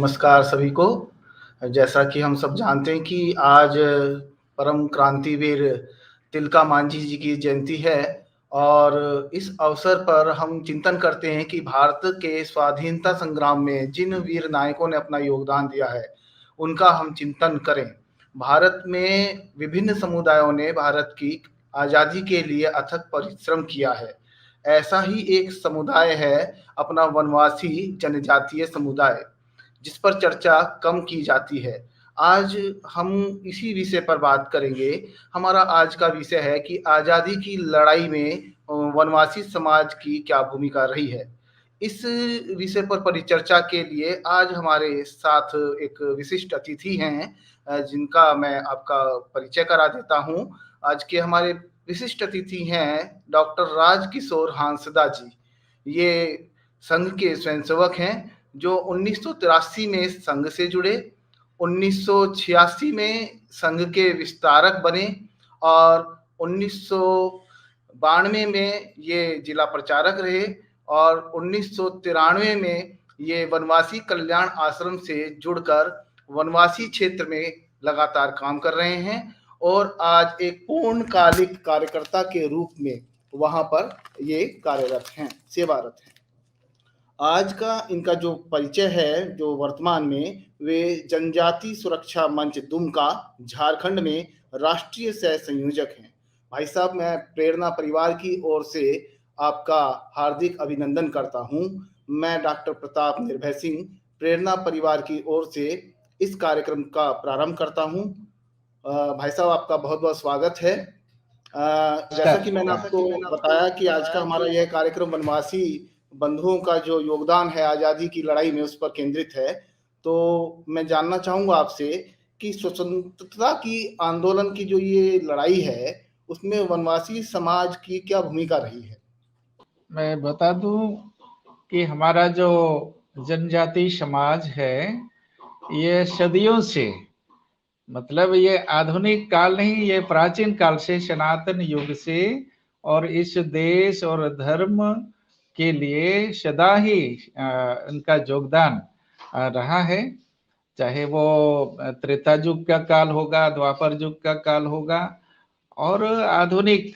नमस्कार सभी को। जैसा कि हम सब जानते हैं कि आज परम क्रांतिवीर तिलका मांझी जी की जयंती है और इस अवसर पर हम चिंतन करते हैं कि भारत के स्वाधीनता संग्राम में जिन वीर नायकों ने अपना योगदान दिया है, उनका हम चिंतन करें। भारत में विभिन्न समुदायों ने भारत की आज़ादी के लिए अथक परिश्रम किया है। ऐसा ही एक समुदाय है अपना वनवासी जनजातीय समुदाय, जिस पर चर्चा कम की जाती है। आज हम इसी विषय पर बात करेंगे। हमारा आज का विषय है कि आज़ादी की लड़ाई में वनवासी समाज की क्या भूमिका रही है। इस विषय पर परिचर्चा के लिए आज हमारे साथ एक विशिष्ट अतिथि हैं, जिनका मैं आपका परिचय करा देता हूँ। आज के हमारे विशिष्ट अतिथि हैं डॉक्टर राजकिशोर हांसदा जी। ये संघ के स्वयंसेवक हैं जो 1983 में संघ से जुड़े, 1986 में संघ के विस्तारक बने और 1992 में ये जिला प्रचारक रहे और 1993 में ये वनवासी कल्याण आश्रम से जुड़कर वनवासी क्षेत्र में लगातार काम कर रहे हैं और आज एक पूर्णकालिक कार्यकर्ता के रूप में वहां पर ये कार्यरत हैं, सेवारत हैं। आज का इनका जो परिचय है, जो वर्तमान में वे जनजाति सुरक्षा मंच दुमका झारखंड में राष्ट्रीय सह संयोजक हैं। भाई साहब, मैं प्रेरणा परिवार की ओर से आपका हार्दिक अभिनंदन करता हूं। मैं डॉक्टर प्रताप निर्भय सिंह प्रेरणा परिवार की ओर से इस कार्यक्रम का प्रारंभ करता हूं। भाई साहब, आपका बहुत बहुत स्वागत है। जैसा कि मैंने आपको बताया कि आज का हमारा यह कार्यक्रम वनवासी बंधुओं का जो योगदान है आज़ादी की लड़ाई में, उस पर केंद्रित है। तो मैं जानना चाहूँगा आपसे कि स्वतंत्रता की आंदोलन की जो ये लड़ाई है, उसमें वनवासी समाज की क्या भूमिका रही है? मैं बता दूं कि हमारा जो जनजाति समाज है, ये सदियों से, मतलब ये आधुनिक काल नहीं, ये प्राचीन काल से, सनातन युग से, और इस देश और धर्म के लिए सदा ही इनका योगदान रहा है। चाहे वो त्रेता युग का काल होगा, द्वापर युग का काल होगा, और आधुनिक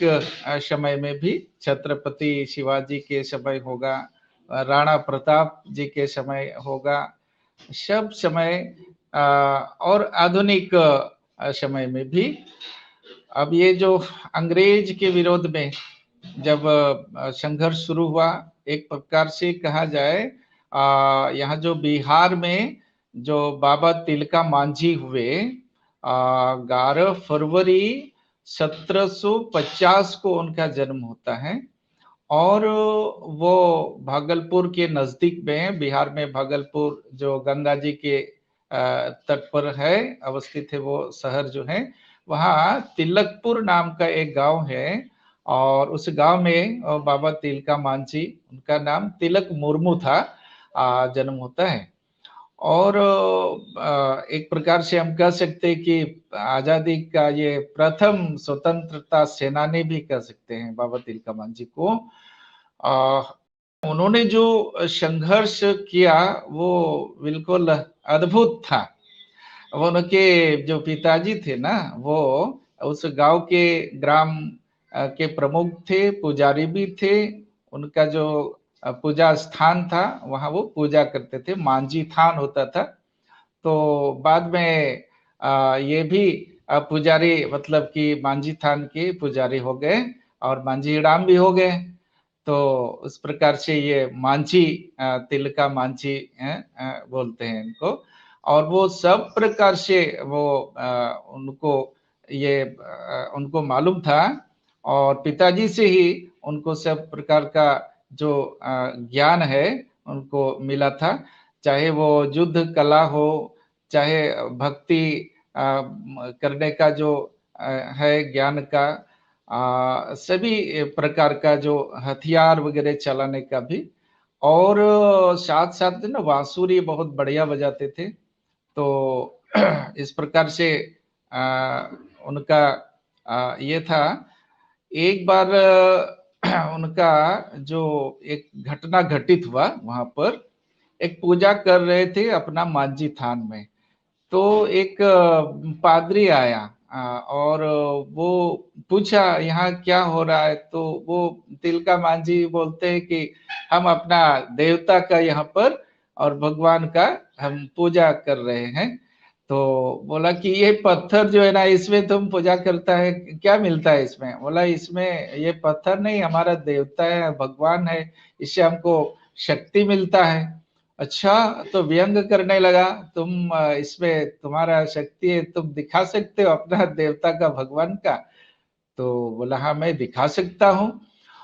समय में भी छत्रपति शिवाजी के समय होगा, राणा प्रताप जी के समय होगा, सब समय और आधुनिक समय में भी। अब ये जो अंग्रेज के विरोध में जब संघर्ष शुरू हुआ, एक प्रकार से कहा जाए, यहाँ जो बिहार में जो बाबा तिलका मांझी हुए, 11 फरवरी 1750 को उनका जन्म होता है और वो भागलपुर के नजदीक में, बिहार में भागलपुर जो गंगा जी के तट पर है, अवस्थित है वो शहर जो है, वहाँ तिलकपुर नाम का एक गांव है और उस गांव में बाबा तिलका मांझी, उनका नाम तिलक मुर्मू था, जन्म होता है। और एक प्रकार से हम कह सकते हैं कि आजादी का ये प्रथम स्वतंत्रता सेनानी भी कह सकते हैं बाबा तिलका मांझी को। उन्होंने जो संघर्ष किया वो बिल्कुल अद्भुत था। उनके जो पिताजी थे ना, वो उस गांव के ग्राम के प्रमुख थे, पुजारी भी थे। उनका जो पूजा स्थान था, वहां वो पूजा करते थे, मांझी थान होता था। तो बाद में ये भी पुजारी, मतलब कि मांझी थान के पुजारी हो गए और मांझी राम भी हो गए। तो उस प्रकार से ये मांझी, तिलका मांझी बोलते हैं इनको। और वो सब प्रकार से वो उनको ये उनको मालूम था और पिताजी से ही उनको सब प्रकार का जो ज्ञान है उनको मिला था। चाहे वो युद्ध कला हो, चाहे भक्ति करने का जो है ज्ञान का, सभी प्रकार का जो हथियार वगैरह चलाने का भी, और साथ साथ ना बांसुरी बहुत बढ़िया बजाते थे। तो इस प्रकार से उनका ये था। एक बार उनका जो एक घटना घटित हुआ वहां पर एक पूजा कर रहे थे अपना मांझी थान में। तो एक पादरी आया और वो पूछा यहाँ क्या हो रहा है। तो वो तिलका मांझी बोलते हैं कि हम अपना देवता का यहाँ पर और भगवान का हम पूजा कर रहे हैं। तो बोला कि ये पत्थर जो है ना, इसमें तुम पूजा करता है, क्या मिलता है इसमें? बोला इसमें ये पत्थर नहीं, हमारा देवता है, भगवान है, इससे हमको शक्ति मिलता है। अच्छा, तो व्यंग करने लगा, तुम इसमें तुम्हारा शक्ति है, तुम दिखा सकते हो अपना देवता का, भगवान का? तो बोला हाँ मैं दिखा सकता हूँ।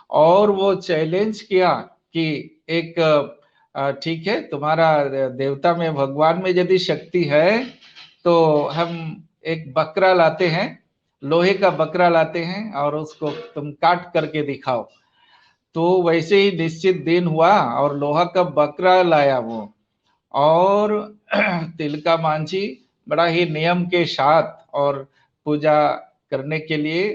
और वो चैलेंज किया कि एक ठीक है, तुम्हारा देवता में, भगवान में यदि शक्ति है तो हम एक बकरा लाते हैं, लोहे का बकरा लाते हैं और उसको तुम काट करके दिखाओ। तो वैसे ही निश्चित दिन हुआ और लोहा का बकरा लाया वो। और तिलका मांझी बड़ा ही नियम के साथ और पूजा करने के लिए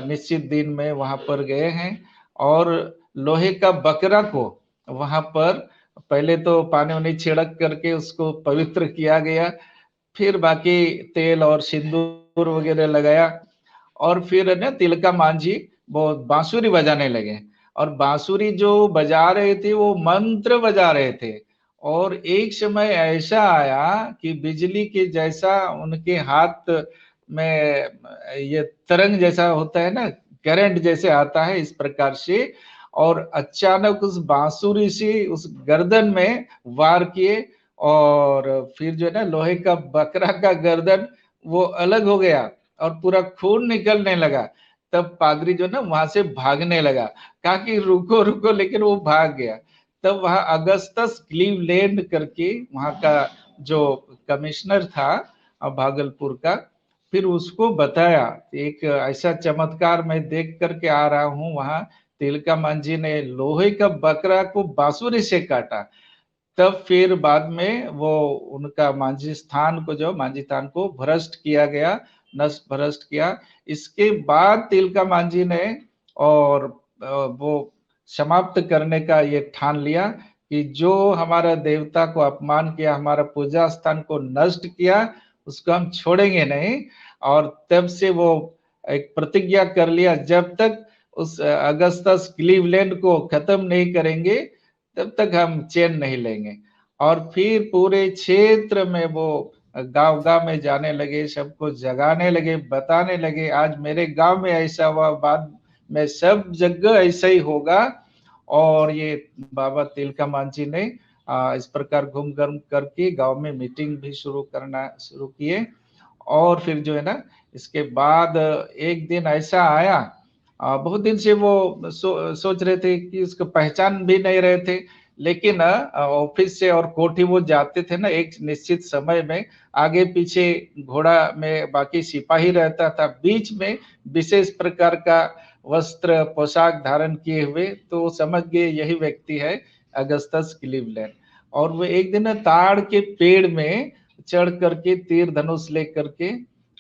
निश्चित दिन में वहां पर गए हैं। और लोहे का बकरा को वहां पर पहले तो पानी उनी छिड़क करके उसको पवित्र किया गया, फिर बाकी तेल और सिंदूर वगैरह लगाया। और फिर ना तिलका मांझी वो बांसुरी बजाने लगे। और बांसुरी जो बजा रहे थे वो मंत्र बजा रहे थे। और एक समय ऐसा आया कि बिजली के जैसा उनके हाथ में ये तरंग जैसा होता है ना, करंट जैसे आता है, इस प्रकार से। और अचानक उस बांसुरी से उस गर्दन में वार किए। और फिर जो है ना, लोहे का बकरा का गर्दन वो अलग हो गया और पूरा खून निकलने लगा। तब पादरी जो ना वहां से भागने लगा, कहा कि रुको रुको, लेकिन वो भाग गया। तब वहां अगस्टस क्लीवलैंड करके वहां का जो कमिश्नर था भागलपुर का, फिर उसको बताया एक ऐसा चमत्कार मैं देख करके आ रहा हूँ वहां, तिलका मांझी ने लोहे का बकरा को बांसुरी से काटा। तब फिर बाद में वो उनका मांझी स्थान को, जो मांझी स्थान को भ्रष्ट किया गया, नष्ट भ्रष्ट किया। इसके बाद तिलका मांझी ने और वो समाप्त करने का ये ठान लिया कि जो हमारा देवता को अपमान किया, हमारा पूजा स्थान को नष्ट किया, उसको हम छोड़ेंगे नहीं। और तब से वो एक प्रतिज्ञा कर लिया, जब तक उस अगस्टस क्लीवलैंड को खत्म नहीं करेंगे तब तक हम चैन नहीं लेंगे। और फिर पूरे क्षेत्र में वो गांव गांव में जाने लगे, सबको जगाने लगे, बताने लगे आज मेरे गांव में ऐसा हुआ, बाद में सब जगह ऐसा ही होगा। और ये बाबा तिलका मांझी ने इस प्रकार घूम घूम करके गांव में मीटिंग भी शुरू करना शुरू किए। और फिर जो है ना, इसके बाद एक दिन ऐसा आया, बहुत दिन से वो सोच रहे थे कि उसको पहचान भी नहीं रहे थे। लेकिन ऑफिस से और कोठी वो जाते थे ना एक निश्चित समय में, आगे पीछे घोड़ा में बाकी सिपाही रहता था, बीच में विशेष प्रकार का वस्त्र पोशाक धारण किए हुए, तो वो समझ गए यही व्यक्ति है अगस्टस क्लीवलैंड। और वो एक दिन ताड़ के पेड़ में चढ़ करके तीर धनुष लेकर के,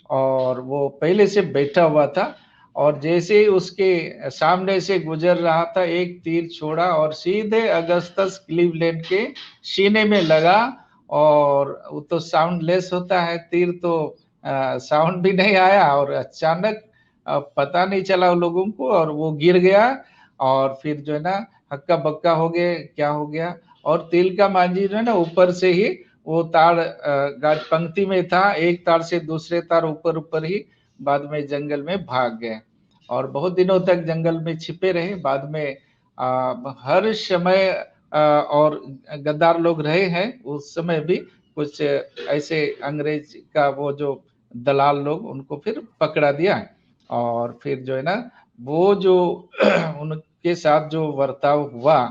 और वो पहले से बैठा हुआ था, और जैसे ही उसके सामने से गुजर रहा था, एक तीर छोड़ा और सीधे अगस्टस क्लीवलैंड के सीने में लगा। और वो तो साउंडलेस होता है तीर, तो साउंड भी नहीं आया, और अचानक पता नहीं चला उन लोगों को, और वो गिर गया। और फिर जो है ना, हक्का बक्का हो गए, क्या हो गया। और तिलका मांझी जो है ना, ऊपर से ही वो तार गाछ पंक्ति में था, एक तार से दूसरे तार ऊपर ऊपर ही बाद में जंगल में भाग गए। और बहुत दिनों तक जंगल में छिपे रहे। बाद में हर समय और गद्दार लोग रहे हैं उस समय भी, कुछ ऐसे अंग्रेज का वो जो दलाल लोग, उनको फिर पकड़ा दिया। और फिर जो है ना, वो जो उनके साथ जो बर्ताव हुआ,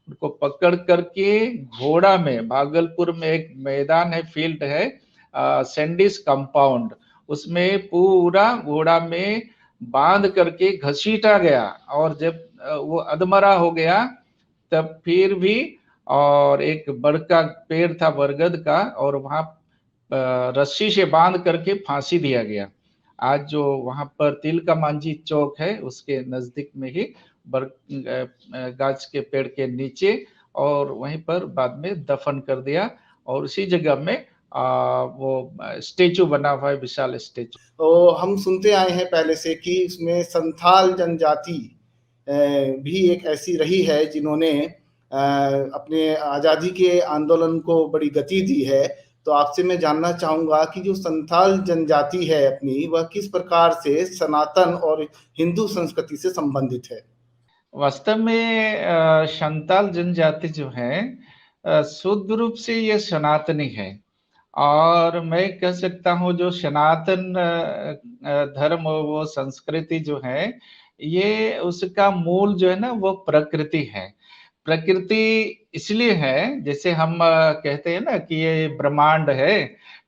उनको पकड़ करके घोड़ा में, भागलपुर में एक मैदान है, फील्ड है, सैंडिस कंपाउंड, उसमें पूरा घोड़ा में बांध करके घसीटा गया। और जब वो अधमरा हो गया, तब फिर भी, और एक बड़का पेड़ था बरगद का, और वहां रस्सी से बांध करके फांसी दिया गया। आज जो वहां पर तिलका मांझी चौक है, उसके नजदीक में ही बर गाछ के पेड़ के नीचे और वहीं पर बाद में दफन कर दिया, और उसी जगह में वो स्टेचू बना हुआ है, विशाल स्टेचू। तो हम सुनते आए हैं पहले से कि इसमें संथाल जनजाति भी एक ऐसी रही है जिन्होंने अपने आज़ादी के आंदोलन को बड़ी गति दी है। तो आपसे मैं जानना चाहूँगा कि जो संथाल जनजाति है अपनी, वह किस प्रकार से सनातन और हिंदू संस्कृति से संबंधित है? वास्तव में संताल जनजाति जो है शुद्ध रूप से ये सनातनी है, और मैं कह सकता हूँ जो सनातन धर्म, वो संस्कृति जो है, ये उसका मूल जो है ना वो प्रकृति है। प्रकृति इसलिए है, जैसे हम कहते हैं ना कि ये ब्रह्मांड है,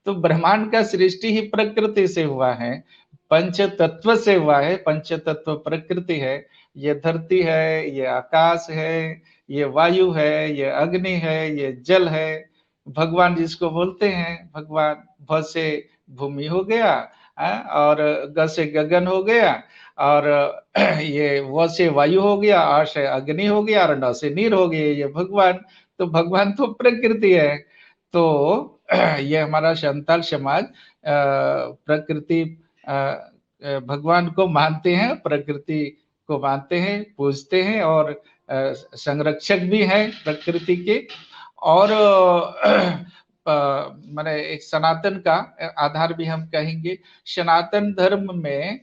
तो ब्रह्मांड का सृष्टि ही प्रकृति से हुआ है, पंच तत्व से हुआ है। पंच तत्व प्रकृति है, ये धरती है, ये आकाश है, ये वायु है, ये अग्नि है, ये जल है, भगवान जिसको बोलते हैं भगवान। भ से भूमि हो गया, और ग से गगन हो गया, और ये व से वायु हो गया, आ से अग्नि हो गया, और न से नीर हो गया, ये भगवान। तो भगवान तो प्रकृति है। तो ये हमारा संताल समाज प्रकृति, भगवान को मानते हैं, प्रकृति को मानते हैं, पूजते हैं, और संरक्षक भी हैं प्रकृति के। और माने एक सनातन का आधार भी हम कहेंगे। सनातन धर्म में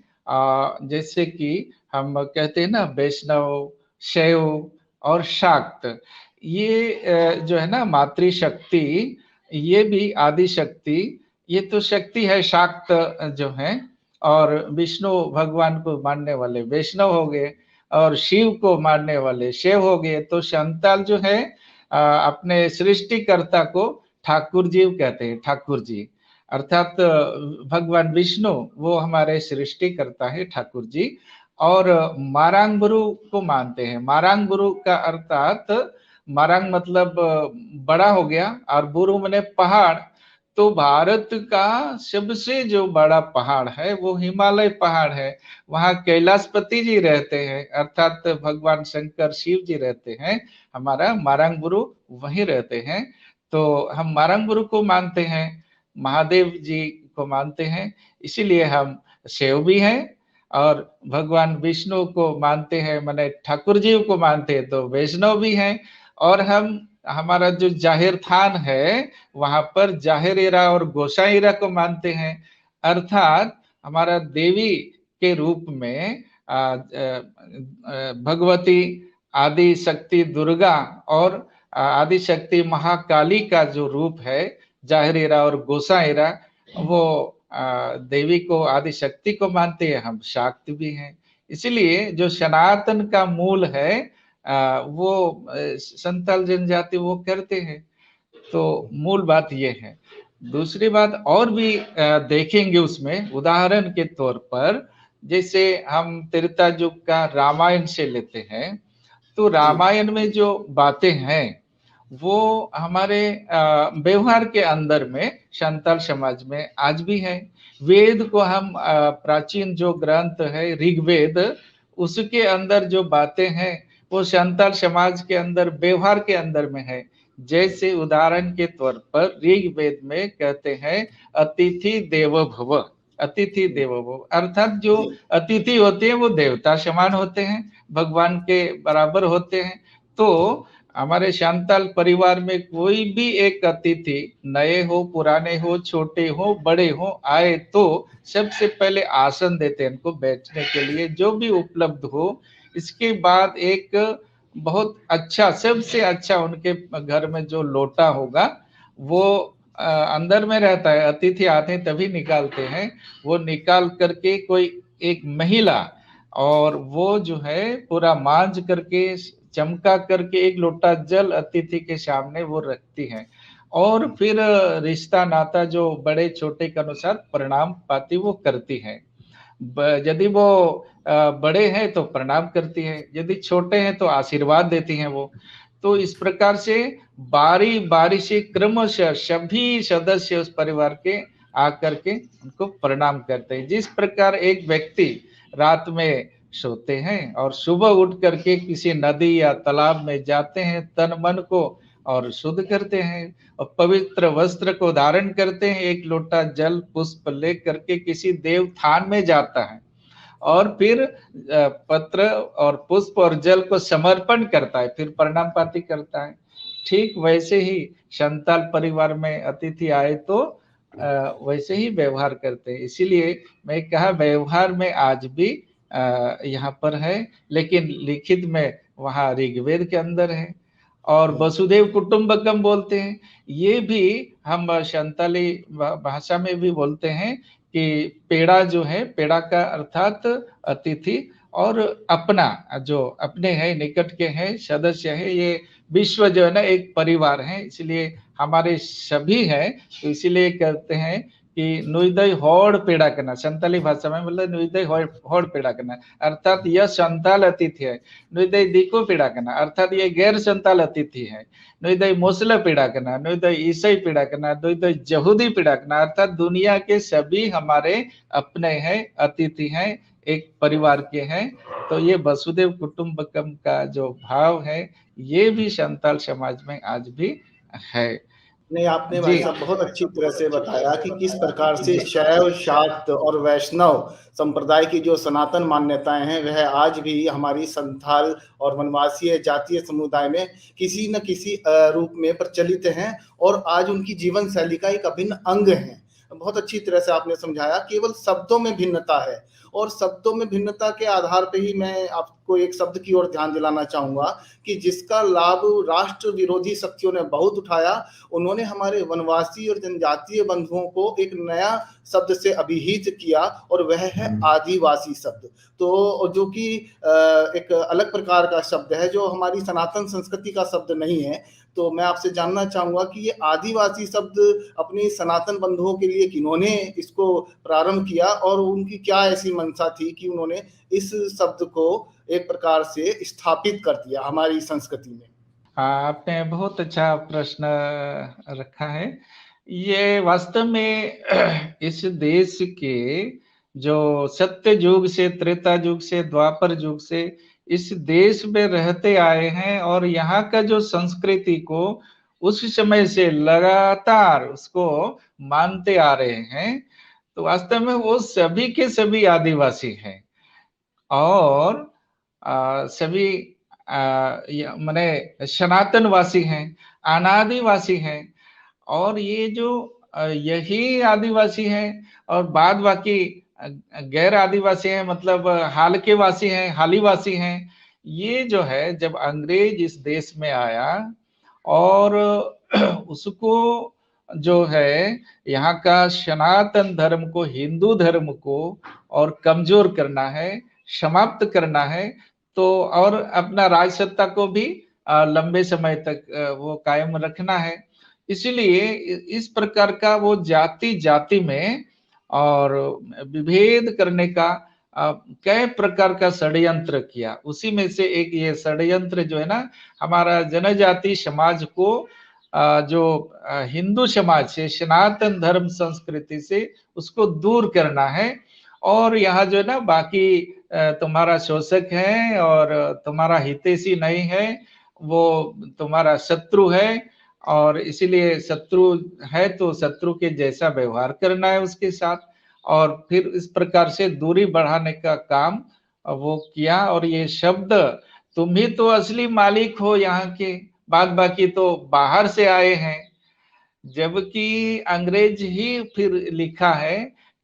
जैसे कि हम कहते हैं ना, वैष्णव, शैव और शाक्त, ये जो है ना मातृशक्ति, ये भी आदि शक्ति, ये तो शक्ति है शाक्त जो है। और विष्णु भगवान को मानने वाले वैष्णव हो गए, और शिव को मानने वाले शैव हो गए। तो संताल जो है अपने सृष्टिकर्ता को ठाकुर जी कहते हैं, ठाकुर जी, अर्थात भगवान विष्णु वो हमारे सृष्टिकर्ता है, ठाकुर जी। और मारांग गुरु को मानते हैं। मारांग गुरु का अर्थात, मारांग मतलब बड़ा हो गया, और बुरु माने पहाड़। तो भारत का सबसे जो बड़ा पहाड़ है वो हिमालय पहाड़ है। वहाँ कैलाशपति जी रहते हैं, अर्थात भगवान शंकर शिव जी रहते हैं। हमारा मारांग गुरु वहीं रहते हैं। तो हम मारांग गुरु को मानते हैं, महादेव जी को मानते हैं, इसीलिए हम शैव भी हैं। और भगवान विष्णु को मानते हैं, माने ठाकुर जी को मानते हैं, तो वैष्णव भी हैं। और हम, हमारा जो जाहिर थान है, वहां पर जाहिरेरा और गोसाईरा को मानते हैं, अर्थात हमारा देवी के रूप में भगवती आदि शक्ति दुर्गा और आदि शक्ति महाकाली का जो रूप है, जाहिरेरा और गोसाईरा, वो देवी को, आदि शक्ति को मानते हैं। हम शाक्त भी हैं। इसलिए जो सनातन का मूल है वो संताल जनजाति वो करते हैं। तो मूल बात ये है। दूसरी बात और भी देखेंगे उसमें, उदाहरण के तौर पर, जैसे हम त्रेता युग का रामायण से लेते हैं, तो रामायण में जो बातें हैं वो हमारे व्यवहार के अंदर में संताल समाज में आज भी है। वेद को हम प्राचीन जो ग्रंथ है ऋग्वेद, उसके अंदर जो बातें हैं वो संताल समाज के अंदर, व्यवहार के अंदर में है। जैसे उदाहरण के तौर पर ऋग्वेद में कहते हैं अतिथि देवो भव। अतिथि देवो भव अर्थात जो अतिथि होते हैं वो देवता समान होते हैं, भगवान के बराबर होते हैं। तो हमारे संताल परिवार में कोई भी एक अतिथि, नए हो पुराने हो, छोटे हो बड़े हो, आए तो सबसे पहले आसन देते हैं उनको बैठने के लिए, जो भी उपलब्ध हो। इसके बाद एक बहुत अच्छा, सबसे अच्छा उनके घर में जो लोटा होगा वो अंदर में रहता है। अतिथि आते हैं तभी निकालते हैं, वो निकाल करके कोई एक महिला, और वो जो है पूरा मांझ करके, चमका करके एक लोटा जल अतिथि के सामने वो रखती है। और फिर रिश्ता नाता जो बड़े छोटे के अनुसार प्रणाम पाती वो करती है। यदि वो बड़े हैं तो प्रणाम करती है, यदि छोटे हैं तो आशीर्वाद देती हैं वो। तो इस प्रकार से बारी बारी से क्रमशः सभी सदस्य उस परिवार के आकर के उनको प्रणाम करते हैं। जिस प्रकार एक व्यक्ति रात में सोते हैं और सुबह उठ करके किसी नदी या तालाब में जाते हैं, तन मन को और शुद्ध करते हैं और पवित्र वस्त्र को धारण करते हैं, एक लोटा जल पुष्प ले करके किसी देव थान में जाता है और फिर पत्र और पुष्प और जल को समर्पण करता है, फिर प्रणाम पाती करता है। ठीक वैसे ही संताल परिवार में अतिथि आए तो वैसे ही व्यवहार करते हैं। इसीलिए मैं कहा व्यवहार में आज भी यहाँ पर है, लेकिन लिखित में वहाँ ऋग्वेद के अंदर है। और वसुदेव कुटुंबकम बोलते हैं, ये भी हम संताली भाषा में भी बोलते हैं कि पेड़ा जो है, पेड़ा का अर्थात अतिथि और अपना जो अपने हैं, निकट के हैं, सदस्य है, ये विश्व जो है ना एक परिवार है, इसलिए हमारे सभी हैं। तो इसीलिए कहते हैं कि नुइदय होड़ पेड़ा करना, संताली भाषा में मतलब नुइदय होड़ पेड़ा करना, अर्थात यह संताल अतिथि है। नुइदय दिको पेड़ा करना अर्थात ये गैर संताल अतिथि है। नुइदय मुस्लिम पीड़ा करना, नुइदय ईसाई पीड़ा करना, नुइदय यहूदी पीड़ा करना, अर्थात दुनिया के सभी हमारे अपने हैं, अतिथि हैं, एक परिवार के हैं। तो ये वसुदेव कुटुंबकम का जो भाव है ये भी संताल समाज में आज भी है। नहीं, आपने भाई साहब बहुत अच्छी तरह से बताया कि किस प्रकार से शैव, शाक्त और वैष्णव संप्रदाय की जो सनातन मान्यताएं हैं वह आज भी हमारी संथाल और वनवासी जातीय समुदाय में किसी न किसी रूप में प्रचलित हैं और आज उनकी जीवन शैली का एक अभिन्न अंग है। बहुत अच्छी तरह से आपने समझाया, केवल शब्दों में भिन्नता है और शब्दों में भिन्नता के आधार पर ही मैं आपको एक शब्द की ओर ध्यान दिलाना चाहूंगा कि जिसका लाभ राष्ट्र विरोधी शक्तियों ने बहुत उठाया। उन्होंने हमारे वनवासी और जनजातीय बंधुओं को एक नया शब्द से अभिहित किया और वह है आदिवासी शब्द। तो जो कि एक अलग प्रकार का शब्द है, जो हमारी सनातन संस्कृति का शब्द नहीं है। तो मैं आपसे जानना चाहूंगा कि ये आदिवासी शब्द अपनी सनातन बंधुओं के लिए किन्होंने इसको प्रारंभ किया और उनकी क्या ऐसी मंशा थी कि उन्होंने इस शब्द को एक प्रकार से स्थापित कर दिया हमारी संस्कृति में। आपने बहुत अच्छा प्रश्न रखा है। ये वास्तव में इस देश के जो सत्य युग से, त्रेता युग से, द्वापर युग से इस देश में रहते आए हैं और यहाँ का जो संस्कृति को उस समय से लगातार उसको मानते आ रहे हैं, तो वास्तव में वो सभी के सभी आदिवासी हैं और सभी माने सनातनवासी हैं, अनादिवासी हैं। और ये जो यही आदिवासी हैं और बाद बाकी गैर आदिवासी हैं, मतलब हाल के वासी हैं, हालीवासी हैं। ये जो है जब अंग्रेज इस देश में आया और उसको जो है यहाँ का सनातन धर्म को, हिंदू धर्म को और कमजोर करना है, समाप्त करना है, तो और अपना राज सत्ता को भी लंबे समय तक वो कायम रखना है। इसीलिए इस प्रकार का वो जाति जाति में और विभेद करने का कई प्रकार का षड्यंत्र किया। उसी में से एक ये षड्यंत्र जो है ना, हमारा जनजाति समाज को जो हिंदू समाज से, सनातन धर्म संस्कृति से उसको दूर करना है। और यहाँ जो है ना बाकी तुम्हारा शोषक है और तुम्हारा हितैषी नहीं है, वो तुम्हारा शत्रु है और इसीलिए शत्रु है तो शत्रु के जैसा व्यवहार करना है उसके साथ। और फिर इस प्रकार से दूरी बढ़ाने का काम वो किया। और ये शब्द, तुम ही तो असली मालिक हो यहाँ के, बाद बाकी तो बाहर से आए हैं। जबकि अंग्रेज ही फिर लिखा है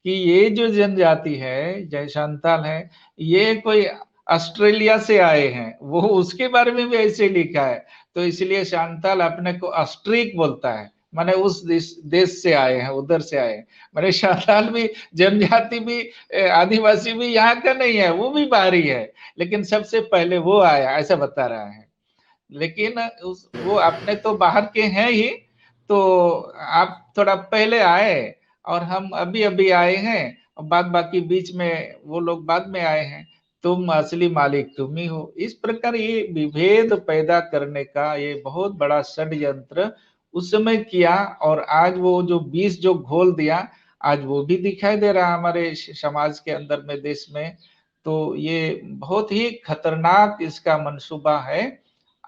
कि ये जो जनजाति है, जय संताल है, ये कोई ऑस्ट्रेलिया से आए हैं, वो उसके बारे में भी ऐसे लिखा है। तो इसलिए संताल अपने को ऑस्ट्रिक बोलता है, माने उस देश से आए हैं, उधर से आए हैं। माने संताल भी, जनजाति भी, आदिवासी भी यहाँ का नहीं है, वो भी बाहरी है, लेकिन सबसे पहले वो आया, ऐसा बता रहा है। लेकिन वो अपने तो बाहर के हैं ही, तो आप थोड़ा पहले आए और हम अभी अभी आए हैं, बाद बाकी बीच में वो लोग बाद में आए हैं, तुम असली मालिक तुम ही हो। इस प्रकार ये विभेद पैदा करने का ये बहुत बड़ा षड्यंत्र उस समय किया। और आज वो जो बीज जो घोल दिया, आज वो भी दिखाई दे रहा है हमारे समाज के अंदर में, देश में। तो ये बहुत ही खतरनाक इसका मंसूबा है।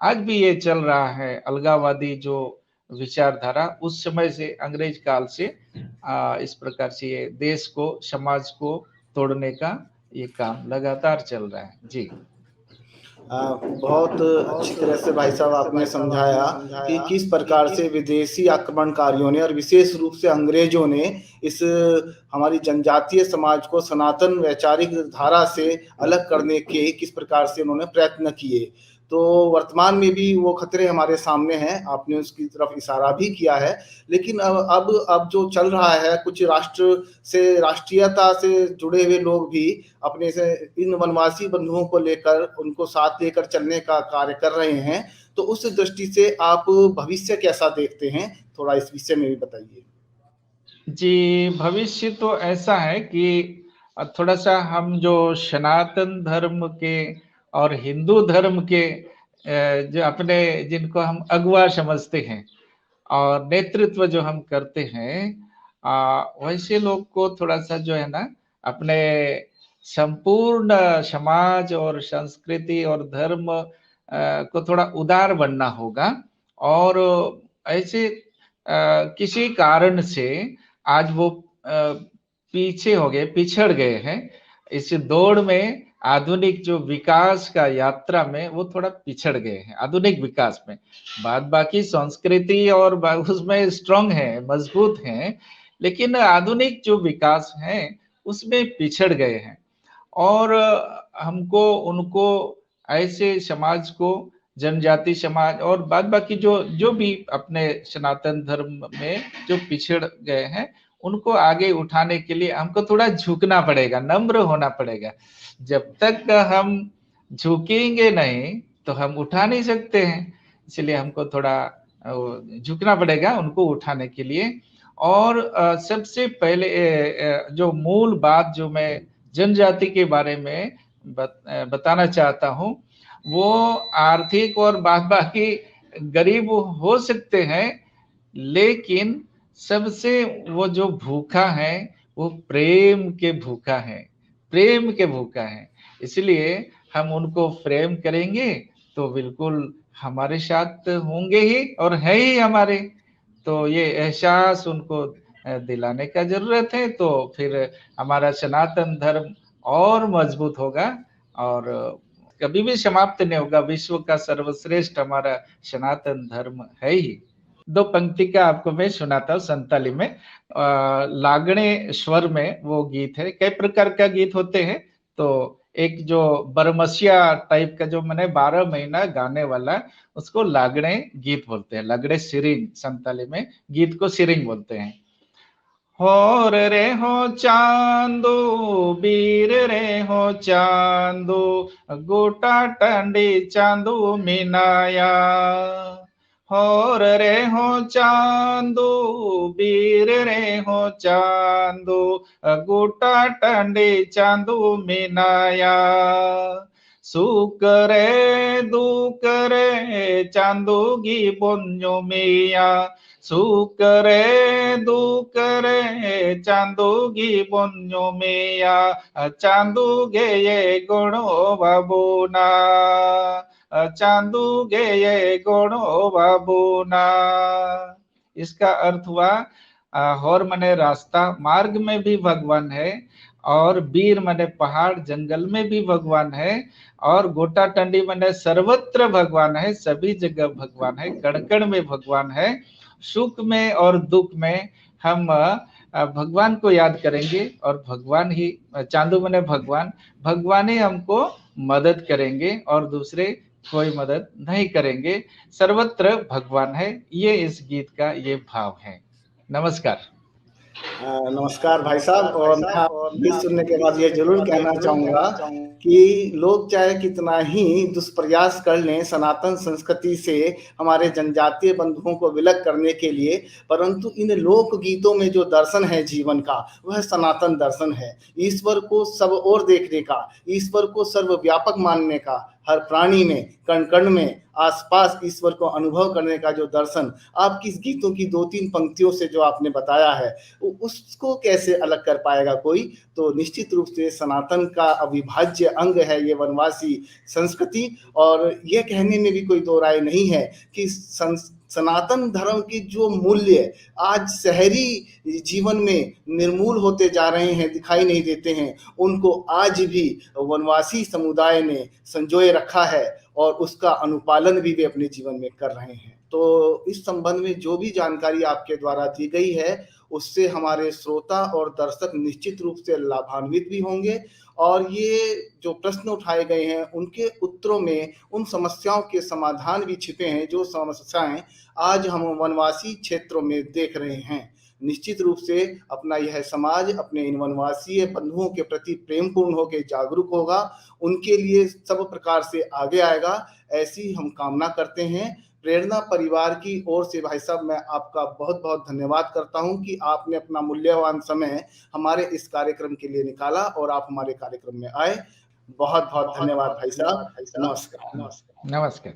आज भी ये चल रहा है, अलगाववादी जो विचारधारा उस समय से, अंग्रेज काल से इस प्रकार से ये देश को, समाज को तोड़ने का ये काम लगातार चल रहा है। जी। बहुत अच्छी तरह से भाई साहब आपने समझाया कि किस प्रकार से विदेशी आक्रमणकारियों ने और विशेष रूप से अंग्रेजों ने इस हमारी जनजातीय समाज को सनातन वैचारिक धारा से अलग करने के किस प्रकार से उन्होंने प्रयत्न किए। तो वर्तमान में भी वो खतरे हमारे सामने हैं, आपने उसकी तरफ इशारा भी किया है। लेकिन अब जो चल रहा है, कुछ राष्ट्रीयता से जुड़े हुए लोग भी अपने से इन वनवासी बंधुओं को लेकर, उनको साथ लेकर चलने का कार्य कर रहे हैं। तो उस दृष्टि से आप भविष्य कैसा देखते हैं, थोड़ा इस विषय में भी बताइए। जी, भविष्य तो ऐसा है कि थोड़ा सा हम जो सनातन धर्म के और हिंदू धर्म के जो अपने, जिनको हम अगुआ समझते हैं और नेतृत्व जो हम करते हैं, वैसे लोग को थोड़ा सा जो है ना, अपने संपूर्ण समाज और संस्कृति और धर्म को थोड़ा उदार बनना होगा। और ऐसे किसी कारण से आज वो पीछे हो गए, पिछड़ गए हैं इस दौड़ में, आधुनिक जो विकास का यात्रा में वो थोड़ा पिछड़ गए हैं आधुनिक विकास में। बाकी संस्कृति और उसमें स्ट्रांग है, मजबूत है, लेकिन आधुनिक जो विकास है उसमें पिछड़ गए हैं। और हमको उनको, ऐसे समाज को, जनजाति समाज और बाकी जो भी अपने सनातन धर्म में जो पिछड़ गए हैं, उनको आगे उठाने के लिए हमको थोड़ा झुकना पड़ेगा, नम्र होना पड़ेगा। जब तक हम झुकेंगे नहीं तो हम उठा नहीं सकते हैं, इसलिए हमको थोड़ा झुकना पड़ेगा उनको उठाने के लिए। और सबसे पहले जो मूल बात जो मैं जनजाति के बारे में बताना चाहता हूँ, वो आर्थिक और बाकी गरीब हो सकते हैं, लेकिन सबसे वो जो भूखा है वो प्रेम के भूखा है, प्रेम के भूखा है। इसलिए हम उनको प्रेम करेंगे तो बिल्कुल हमारे साथ होंगे ही और है ही हमारे। तो ये एहसास उनको दिलाने का जरूरत है, तो फिर हमारा सनातन धर्म और मजबूत होगा और कभी भी समाप्त नहीं होगा। विश्व का सर्वश्रेष्ठ हमारा सनातन धर्म है ही। दो पंक्ति का आपको मैं सुनाता हूँ संताली में। लागणे स्वर में वो गीत है। कई प्रकार का गीत होते हैं, तो एक जो बरमसिया टाइप का जो मैंने 12 महीना गाने वाला, उसको लागणे गीत बोलते हैं। लागणे सिरिंग, संताली में गीत को सिरिंग बोलते हैं। होर रे हो चांदो, बीर रे हो चांदो, गोटा टंडी चांदो मिनाया। होर रे हो चांदो, बीर रे हो चांदो, गोटा टंडी चांदो मिनाया। सुख रे दुख रे चांदो गी बोन्यो मिया, सुख रे दुख रे चांदो गी बोन्यो मिया, चांदो गे ये गुणो बाबूना, चांदू गे ये गुणो बाबूना। इसका अर्थ हुआ और मने रास्ता, मार्ग में भी भगवान है, और बीर मने पहाड़ जंगल में भी भगवान है, और गोटा टंडी मने सर्वत्र भगवान है, सभी जगह भगवान है, कण कण में भगवान है। सुख में और दुख में हम भगवान को याद करेंगे, और भगवान ही, चांदू मने भगवान, भगवान ही हमको मदद करेंगे और दूसरे कोई मदद नहीं करेंगे। सर्वत्र भगवान है, ये इस गीत का ये भाव है। नमस्कार। नमस्कार भाई साहब। और मैं गीत सुनने के बाद ये जरूर कहना चाहूंगा कि लोग चाहे कितना ही दुष्प्रयास कर लें सनातन संस्कृति से हमारे जनजातीय बंधुओं को विलग करने के लिए, परंतु इन लोक गीतों में जो दर्शन है जीवन का, वह सनातन दर्शन है। ईश्वर को सब ओर देखने का, ईश्वर को सर्वव्यापक मानने का, हर प्राणी में, कण कण में आसपास ईश्वर को अनुभव करने का जो दर्शन आपकी इस गीतों की 2-3 पंक्तियों से जो आपने बताया है, उसको कैसे अलग कर पाएगा कोई। तो निश्चित रूप से सनातन का अविभाज्य अंग है ये वनवासी संस्कृति, और ये कहने में भी कोई दो राय नहीं है कि सनातन धर्म की जो मूल्य आज शहरी जीवन में निर्मूल होते जा रहे हैं, दिखाई नहीं देते हैं, उनको आज भी वनवासी समुदाय ने संजोए रखा है और उसका अनुपालन भी वे अपने जीवन में कर रहे हैं। तो इस संबंध में जो भी जानकारी आपके द्वारा दी गई है, उससे हमारे श्रोता और दर्शक निश्चित रूप से लाभान्वित भी होंगे, और ये जो प्रश्न उठाए गए हैं उनके उत्तरों में उन समस्याओं के समाधान भी छिपे हैं जो समस्याएं आज हम वनवासी क्षेत्रों में देख रहे हैं। निश्चित रूप से अपना यह समाज अपने इन वनवासी बंधुओं के प्रति प्रेमपूर्ण होकर जागरूक होगा, उनके लिए सब प्रकार से आगे आएगा, ऐसी हम कामना करते हैं। प्रेरणा परिवार की ओर से भाई साहब मैं आपका बहुत बहुत धन्यवाद करता हूं कि आपने अपना मूल्यवान समय हमारे इस कार्यक्रम के लिए निकाला और आप हमारे कार्यक्रम में आए। बहुत बहुत धन्यवाद भाई साहब। नमस्कार। नमस्कार।